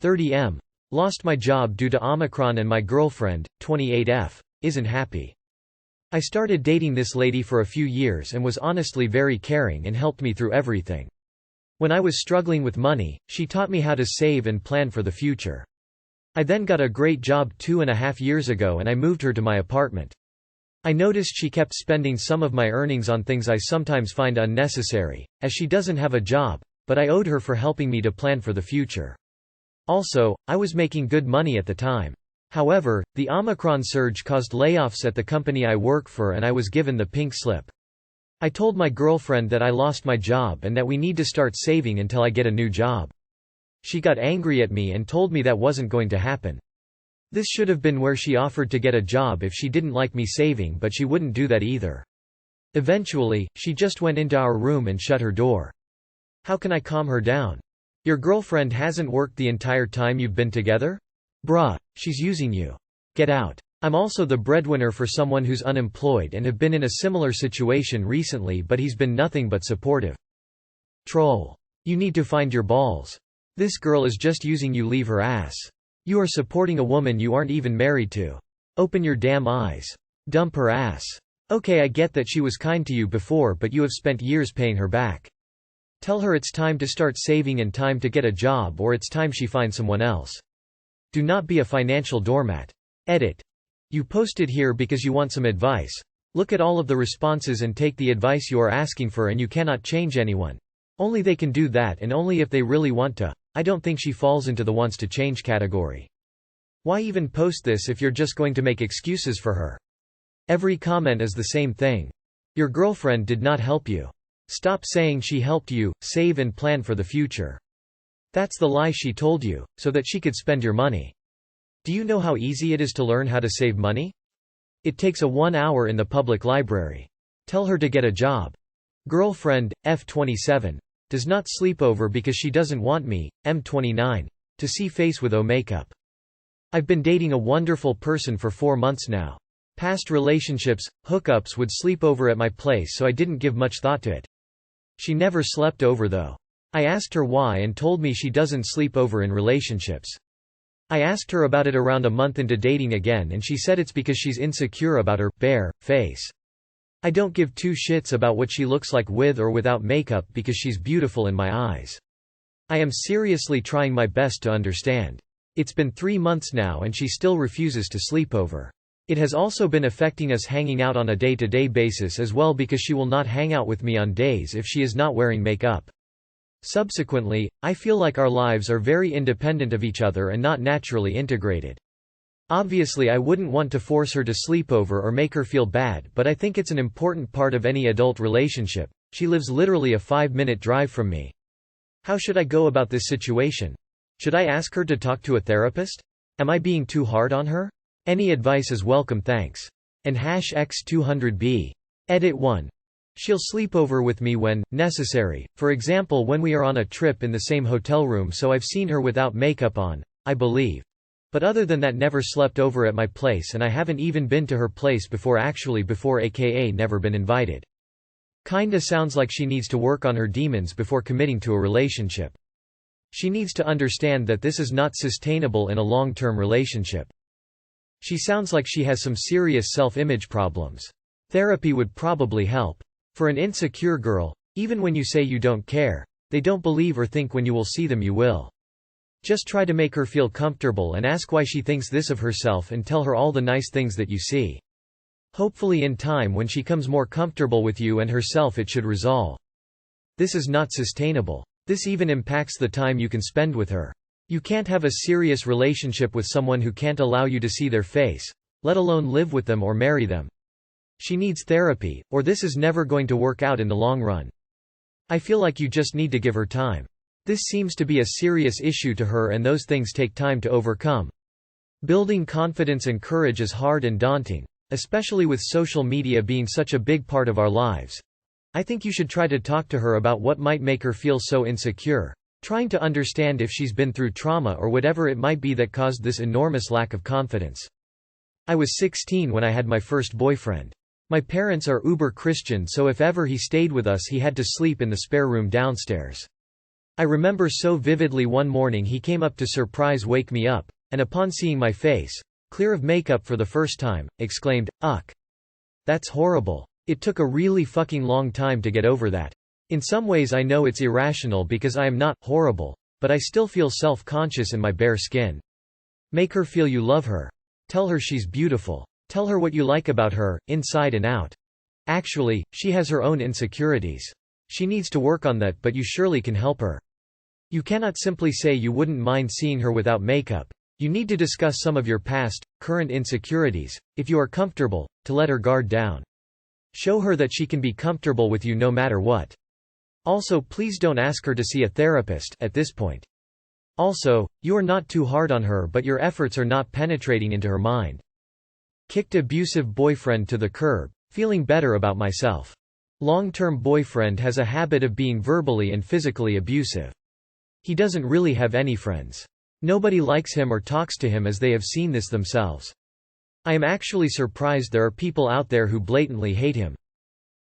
30M. Lost my job due to Omicron and my girlfriend, 28F, isn't happy. I started dating this lady for a few years and was honestly very caring and helped me through everything. When I was struggling with money, she taught me how to save and plan for the future. I then got a great job 2.5 years ago and I moved her to my apartment. I noticed she kept spending some of my earnings on things I sometimes find unnecessary, as she doesn't have a job, but I owed her for helping me to plan for the future. Also, I was making good money at the time. However, the Omicron surge caused layoffs at the company I work for and I was given the pink slip. I told my girlfriend that I lost my job and that we need to start saving until I get a new job. She got angry at me and told me that wasn't going to happen. This should have been where she offered to get a job if she didn't like me saving, but she wouldn't do that either. Eventually, she just went into our room and shut her door. How can I calm her down? Your girlfriend hasn't worked the entire time you've been together? Bruh, she's using you. Get out. I'm also the breadwinner for someone who's unemployed and have been in a similar situation recently, but he's been nothing but supportive. Troll. You need to find your balls. This girl is just using you, leave her ass. You are supporting a woman you aren't even married to. Open your damn eyes. Dump her ass. Okay, I get that she was kind to you before, but you have spent years paying her back. Tell her it's time to start saving and time to get a job, or it's time she finds someone else. Do not be a financial doormat. Edit. You posted here because you want some advice. Look at all of the responses and take the advice you are asking for, and you cannot change anyone. Only they can do that, and only if they really want to. I don't think she falls into the wants to change category. Why even post this if you're just going to make excuses for her? Every comment is the same thing. Your girlfriend did not help you. Stop saying she helped you save and plan for the future. That's the lie she told you, so that she could spend your money. Do you know how easy it is to learn how to save money? It takes 1 hour in the public library. Tell her to get a job. Girlfriend, F27. Does not sleep over because she doesn't want me, M29. To see face with O makeup. I've been dating a wonderful person for 4 months now. Past relationships, hookups would sleep over at my place, so I didn't give much thought to it. She never slept over though. I asked her why and told me she doesn't sleep over in relationships. I asked her about it around a month into dating again and she said it's because she's insecure about her bare face. I don't give two shits about what she looks like with or without makeup because she's beautiful in my eyes. I am seriously trying my best to understand. It's been 3 months now and she still refuses to sleep over. It has also been affecting us hanging out on a day-to-day basis as well because she will not hang out with me on days if she is not wearing makeup. Subsequently, I feel like our lives are very independent of each other and not naturally integrated. Obviously I wouldn't want to force her to sleep over or make her feel bad, but I think it's an important part of any adult relationship. She lives literally a 5-minute drive from me. How should I go about this situation? Should I ask her to talk to a therapist? Am I being too hard on her? Any advice is welcome, thanks. And #X200B. Edit 1. She'll sleep over with me when necessary, for example when we are on a trip in the same hotel room, so I've seen her without makeup on, I believe. But other than that never slept over at my place, and I haven't even been to her place before aka never been invited. Kinda sounds like she needs to work on her demons before committing to a relationship. She needs to understand that this is not sustainable in a long-term relationship. She sounds like she has some serious self-image problems. Therapy would probably help. For an insecure girl, even when you say you don't care, they don't believe or think when you will see them you will. Just try to make her feel comfortable and ask why she thinks this of herself and tell her all the nice things that you see. Hopefully in time when she comes more comfortable with you and herself it should resolve. This is not sustainable. This even impacts the time you can spend with her. You can't have a serious relationship with someone who can't allow you to see their face, let alone live with them or marry them. She needs therapy, or this is never going to work out in the long run. I feel like you just need to give her time. This seems to be a serious issue to her and those things take time to overcome. Building confidence and courage is hard and daunting, especially with social media being such a big part of our lives. I think you should try to talk to her about what might make her feel so insecure, trying to understand if she's been through trauma or whatever it might be that caused this enormous lack of confidence. I was 16 when I had my first boyfriend. My parents are uber Christian, so if ever he stayed with us he had to sleep in the spare room downstairs. I remember so vividly one morning he came up to surprise wake me up, and upon seeing my face, clear of makeup for the first time, exclaimed, "Ugh. That's horrible." It took a really fucking long time to get over that. In some ways I know it's irrational because I am not horrible, but I still feel self-conscious in my bare skin. Make her feel you love her. Tell her she's beautiful. Tell her what you like about her, inside and out. Actually, she has her own insecurities. She needs to work on that, but you surely can help her. You cannot simply say you wouldn't mind seeing her without makeup. You need to discuss some of your past, current insecurities, if you are comfortable, to let her guard down. Show her that she can be comfortable with you no matter what. Also, please don't ask her to see a therapist at this point. Also, you are not too hard on her, but your efforts are not penetrating into her mind. Kicked abusive boyfriend to the curb, feeling better about myself. Long-term boyfriend has a habit of being verbally and physically abusive. He doesn't really have any friends. Nobody likes him or talks to him as they have seen this themselves. I am actually surprised there are people out there who blatantly hate him.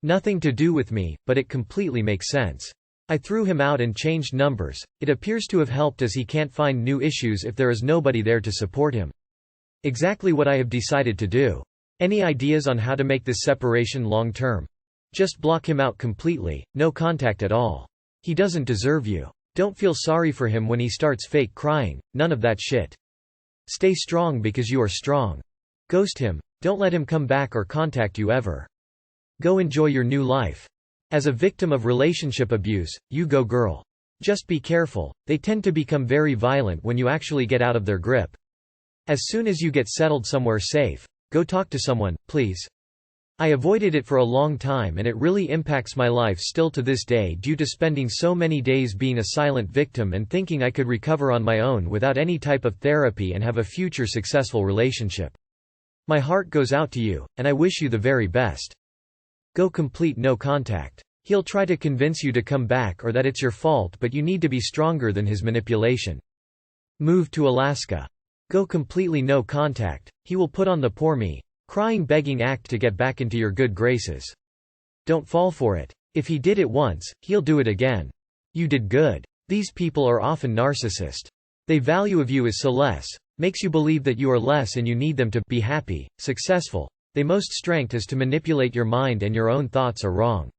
Nothing to do with me, but it completely makes sense. I threw him out and changed numbers. It appears to have helped as he can't find new issues if there is nobody there to support him. Exactly what I have decided to do. Any ideas on how to make this separation long-term? Just block him out completely, no contact at all. He doesn't deserve you. Don't feel sorry for him when he starts fake crying, none of that shit. Stay strong because you are strong. Ghost him, don't let him come back or contact you ever. Go enjoy your new life. As a victim of relationship abuse, you go girl. Just be careful, they tend to become very violent when you actually get out of their grip. As soon as you get settled somewhere safe, go talk to someone, please. I avoided it for a long time and it really impacts my life still to this day due to spending so many days being a silent victim and thinking I could recover on my own without any type of therapy and have a future successful relationship. My heart goes out to you, and I wish you the very best. Go complete no contact. He'll try to convince you to come back or that it's your fault, but you need to be stronger than his manipulation. Move to Alaska. Go completely no contact. He will put on the poor me, crying begging act to get back into your good graces. Don't fall for it. If he did it once, he'll do it again. You did good. These people are often narcissist. They value of you as so less, makes you believe that you are less and you need them to be happy, successful. They most strength is to manipulate your mind and your own thoughts are wrong.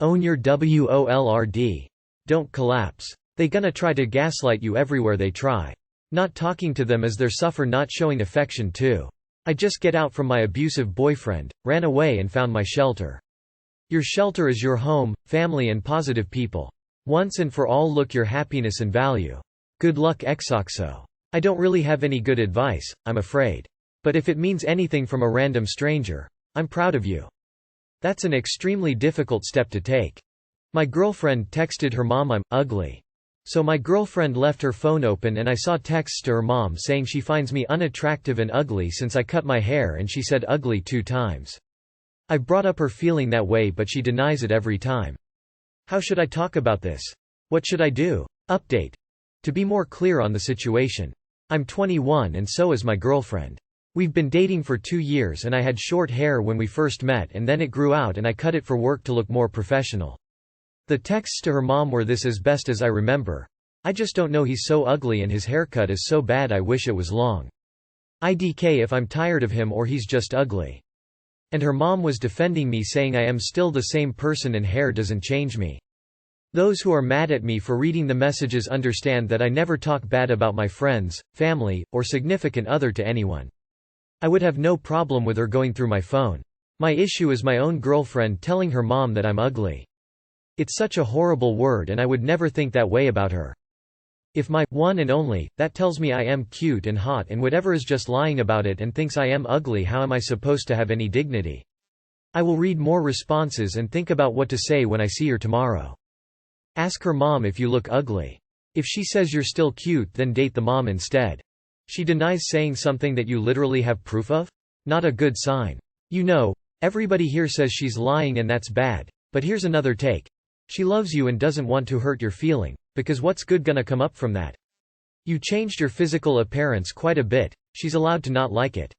Own your WOLRD. Don't collapse. They gonna try to gaslight you everywhere they try. Not talking to them as they're suffer not showing affection too. I just get out from my abusive boyfriend, ran away and found my shelter. Your shelter is your home, family and positive people. Once and for all look your happiness and value. Good luck XOXO. I don't really have any good advice, I'm afraid. But if it means anything from a random stranger, I'm proud of you. That's an extremely difficult step to take. My girlfriend texted her mom I'm ugly. So my girlfriend left her phone open and I saw texts to her mom saying she finds me unattractive and ugly since I cut my hair and she said ugly 2 times. I've brought up her feeling that way but she denies it every time. How should I talk about this? What should I do? Update. To be more clear on the situation. I'm 21 and so is my girlfriend. We've been dating for 2 years and I had short hair when we first met and then it grew out and I cut it for work to look more professional. The texts to her mom were this: as best as I remember. I just don't know, he's so ugly and his haircut is so bad I wish it was long. IDK if I'm tired of him or he's just ugly. And her mom was defending me saying I am still the same person and hair doesn't change me. Those who are mad at me for reading the messages understand that I never talk bad about my friends, family, or significant other to anyone. I would have no problem with her going through my phone. My issue is my own girlfriend telling her mom that I'm ugly. It's such a horrible word and I would never think that way about her. If my one and only, that tells me I am cute and hot and whatever is just lying about it and thinks I am ugly, how am I supposed to have any dignity? I will read more responses and think about what to say when I see her tomorrow. Ask her mom if you look ugly. If she says you're still cute then date the mom instead. She denies saying something that you literally have proof of? Not a good sign. You know, everybody here says she's lying and that's bad, but here's another take. She loves you and doesn't want to hurt your feeling, because what's good gonna come up from that? You changed your physical appearance quite a bit, she's allowed to not like it.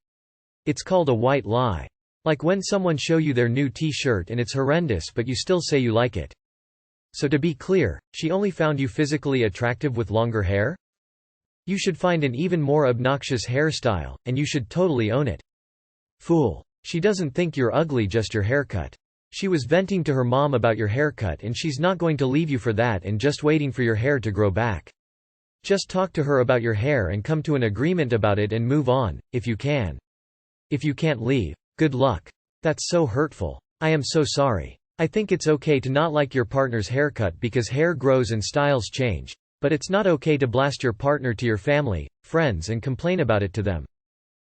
It's called a white lie. Like when someone show you their new t-shirt and it's horrendous but you still say you like it. So to be clear, she only found you physically attractive with longer hair? You should find an even more obnoxious hairstyle, and you should totally own it. Fool. She doesn't think you're ugly, just your haircut. She was venting to her mom about your haircut and she's not going to leave you for that and just waiting for your hair to grow back. Just talk to her about your hair and come to an agreement about it and move on, if you can. If you can't leave, good luck. That's so hurtful. I am so sorry. I think it's okay to not like your partner's haircut because hair grows and styles change. But it's not okay to blast your partner to your family, friends and complain about it to them.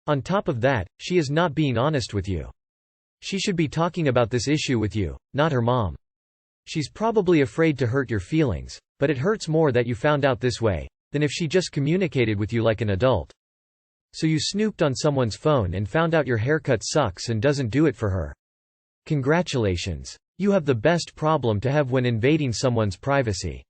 On top of that, she is not being honest with you. She should be talking about this issue with you, not her mom. She's probably afraid to hurt your feelings, but it hurts more that you found out this way than if she just communicated with you like an adult. So you snooped on someone's phone and found out your haircut sucks and doesn't do it for her. Congratulations. You have the best problem to have when invading someone's privacy.